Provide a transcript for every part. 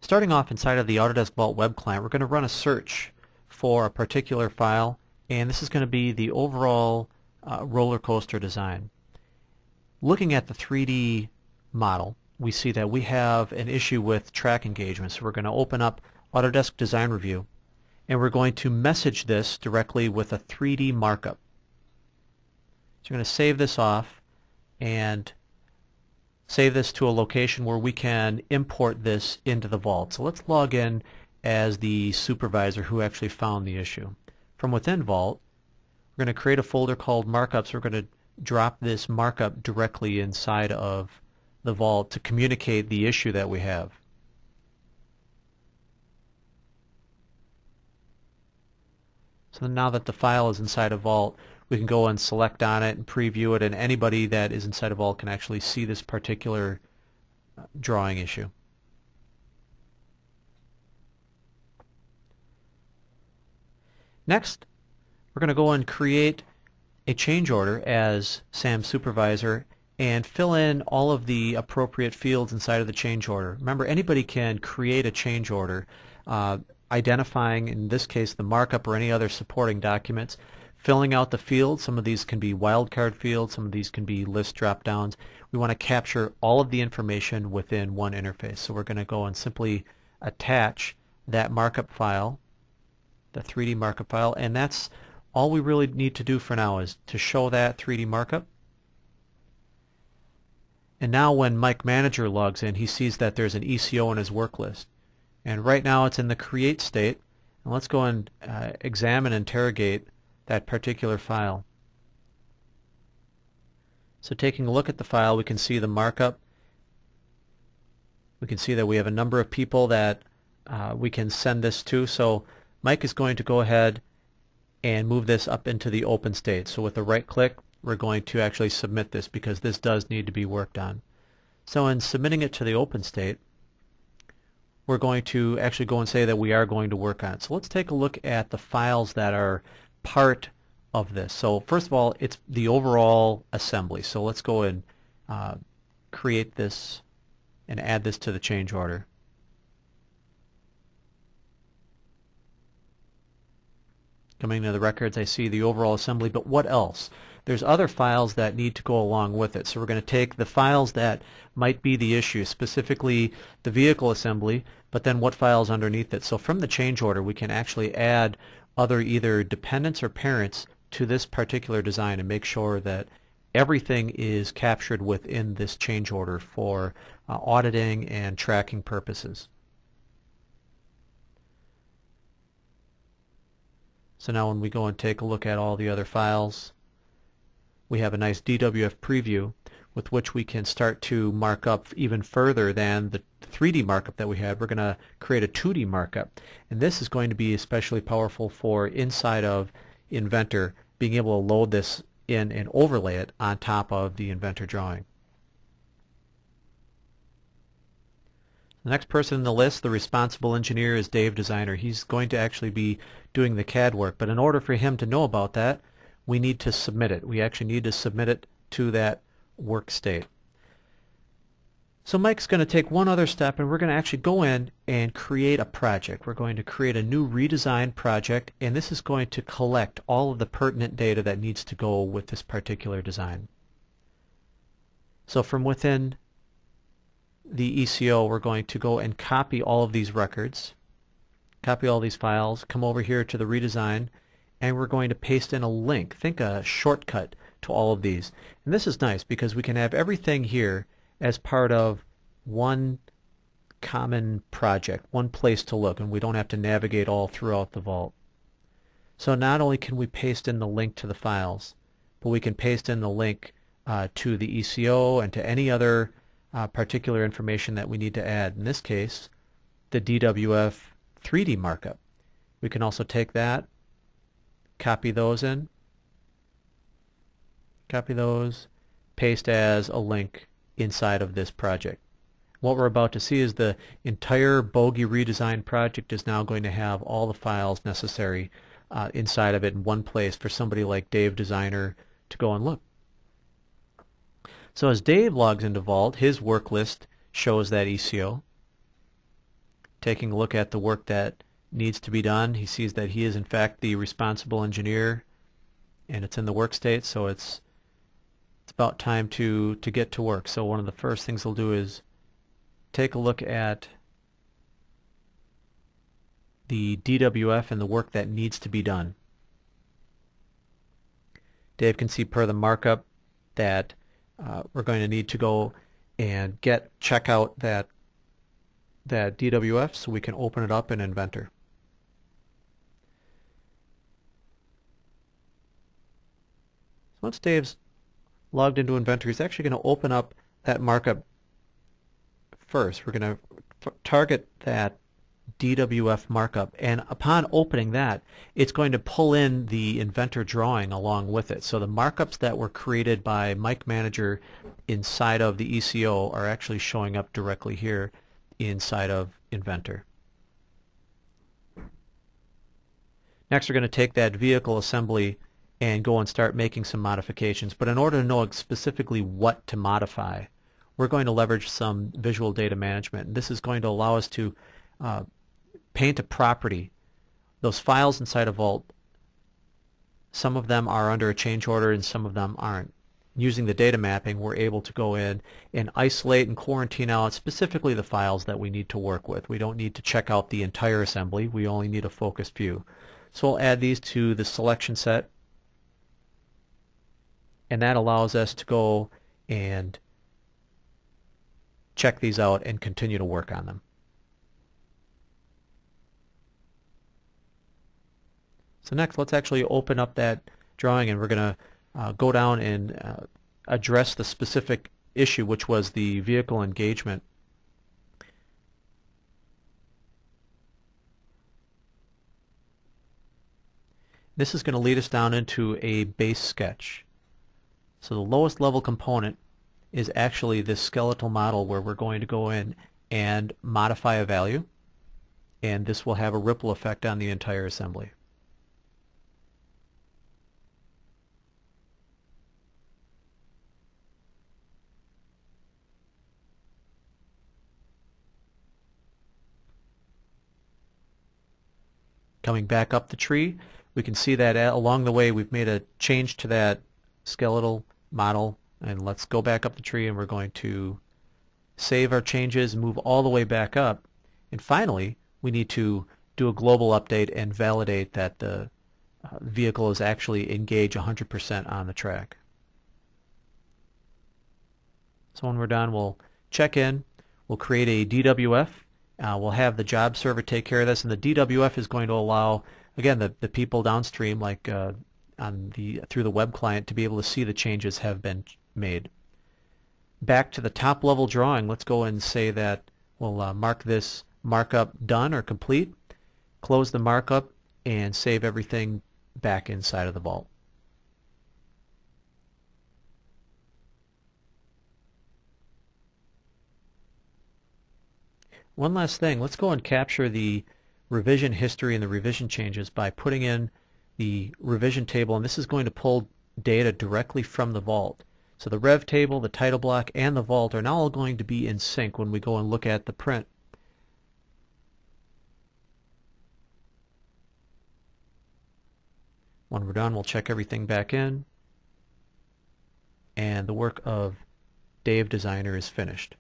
Starting off inside of the Autodesk Vault web client, we're going to run a search for a particular file, and this is going to be the overall roller coaster design. Looking at the 3D model, we see that we have an issue with track engagement, so we're going to open up Autodesk Design Review, and we're going to message this directly with a 3D markup. So we're going to save this off and save this to a location where we can import this into the Vault. So let's log in as the supervisor who actually found the issue. From within Vault, we're going to create a folder called Markups. We're going to drop this markup directly inside of the Vault to communicate the issue that we have. So now that the file is inside of Vault, we can go and select on it and preview it, and anybody that is inside of Vault can actually see this particular drawing issue. Next, we're going to go and create a change order as SAM supervisor and fill in all of the appropriate fields inside of the change order. Remember, anybody can create a change order, identifying, in this case, the markup or any other supporting documents, filling out the fields. Some of these can be wildcard fields, some of these can be list drop-downs. We want to capture all of the information within one interface. So we're going to go and simply attach that markup file, the 3D markup file, and that's all we really need to do for now, is to show that 3D markup. And now when Mike Manager logs in, he sees that there's an ECO in his work list. And right now it's in the create state. And let's go and examine and interrogate that particular file. So taking a look at the file, we can see the markup. We can see that we have a number of people that we can send this to. So Mike is going to go ahead and move this up into the open state. So with a right click, we're going to actually submit this because this does need to be worked on. So in submitting it to the open state, we're going to actually go and say that we are going to work on it. So let's take a look at the files that are part of this. So first of all, it's the overall assembly. So let's go and create this and add this to the change order. Coming to the records, I see the overall assembly, but what else? There's other files that need to go along with it. So we're going to take the files that might be the issue, specifically the vehicle assembly, but then what files underneath it. So from the change order, we can actually add other either dependents or parents to this particular design and make sure that everything is captured within this change order for auditing and tracking purposes. So now when we go and take a look at all the other files, we have a nice DWF preview with which we can start to mark up even further than the 3D markup that we had. We're going to create a 2D markup, and this is going to be especially powerful for inside of Inventor, being able to load this in and overlay it on top of the Inventor drawing. The next person in the list, the responsible engineer, is Dave Designer. He's going to actually be doing the CAD work, but in order for him to know about that, we need to submit it. We actually need to submit it to that work state. So Mike's going to take one other step, and we're going to actually go in and create a project. We're going to create a new redesign project, and this is going to collect all of the pertinent data that needs to go with this particular design. So from within the ECO, we're going to go and copy all of these records, copy all these files, come over here to the redesign, and we're going to paste in a link. Think a shortcut to all of these. And this is nice because we can have everything here as part of one common project, one place to look, and we don't have to navigate all throughout the Vault. So not only can we paste in the link to the files, but we can paste in the link to the ECO and to any other particular information that we need to add. In this case, the DWF 3D markup. We can also take that, copy those in, copy those, paste as a link inside of this project. What we're about to see is the entire Bogey redesign project is now going to have all the files necessary inside of it in one place for somebody like Dave Designer to go and look. So as Dave logs into Vault, his work list shows that ECO. taking a look at the work that needs to be done. He sees that he is in fact the responsible engineer, and it's in the work state, so it's about time to get to work. So one of the first things he'll do is take a look at the DWF and the work that needs to be done. Dave can see per the markup that we're going to need to go and check out that DWF so we can open it up in Inventor. Once Dave's logged into Inventor, he's actually going to open up that markup first. We're going to target that DWF markup, and upon opening that, it's going to pull in the Inventor drawing along with it. So the markups that were created by Mike Manager inside of the ECO are actually showing up directly here inside of Inventor. Next, we're going to take that vehicle assembly and go and start making some modifications. But in order to know specifically what to modify, we're going to leverage some visual data management. And this is going to allow us to paint a property. Those files inside a Vault, some of them are under a change order and some of them aren't. Using the data mapping, we're able to go in and isolate and quarantine out specifically the files that we need to work with. We don't need to check out the entire assembly. We only need a focused view. So we'll add these to the selection set, and that allows us to go and check these out and continue to work on them. So next, let's actually open up that drawing, and we're going to go down and address the specific issue, which was the vehicle engagement. This is going to lead us down into a base sketch. So the lowest level component is actually this skeletal model where we're going to go in and modify a value, and this will have a ripple effect on the entire assembly. Coming back up the tree, we can see that along the way we've made a change to that skeletal model, and let's go back up the tree, and we're going to save our changes, move all the way back up, and finally we need to do a global update and validate that the vehicle is actually engaged 100% on the track. So when we're done, we'll check in, we'll create a DWF, we'll have the job server take care of this, and the DWF is going to allow, again, the people downstream, like through the web client, to be able to see the changes have been made. Back to the top level drawing, let's go and say that we'll mark this markup done or complete, close the markup, and save everything back inside of the Vault. One last thing, let's go and capture the revision history and the revision changes by putting in the revision table, and this is going to pull data directly from the Vault. So the rev table, the title block, and the Vault are now all going to be in sync when we go and look at the print. When we're done, we'll check everything back in, and the work of Dave Designer is finished.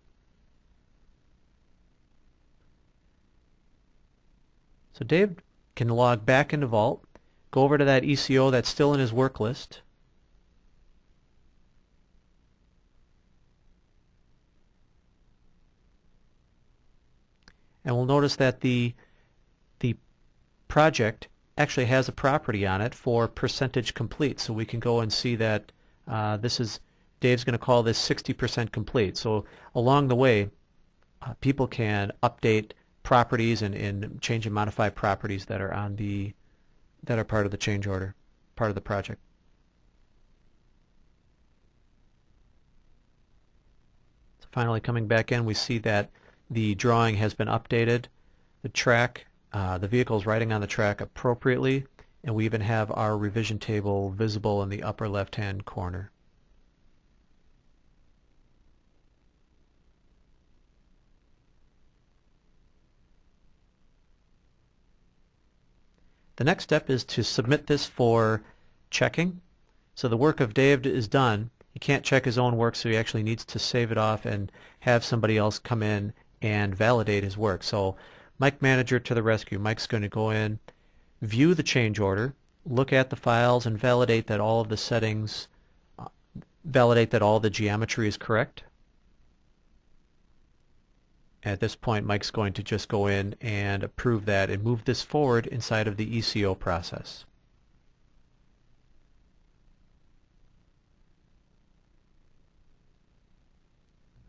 So Dave can log back into Vault, go over to that ECO that's still in his work list, and we'll notice that the project actually has a property on it for percentage complete. So we can go and see that Dave's going to call this 60% complete. So along the way, people can update properties and change and modify properties that are part of the change order, part of the project. So finally, coming back in, we see that the drawing has been updated. The track, the vehicle is riding on the track appropriately, and we even have our revision table visible in the upper left-hand corner. The next step is to submit this for checking. So the work of Dave is done. He can't check his own work, so he actually needs to save it off and have somebody else come in and validate his work. So Mike Manager to the rescue. Mike's going to go in, view the change order, look at the files, and validate that all of the settings, validate that all the geometry is correct. At this point, Mike's going to just go in and approve that and move this forward inside of the ECO process.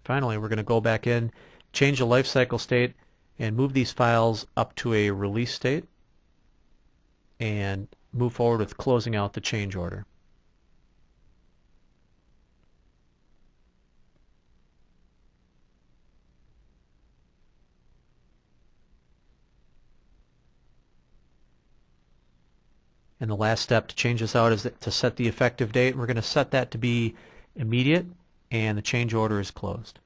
Finally, we're going to go back in, change the life cycle state, and move these files up to a release state and move forward with closing out the change order. And the last step to change this out is to set the effective date. We're going to set that to be immediate, and the change order is closed.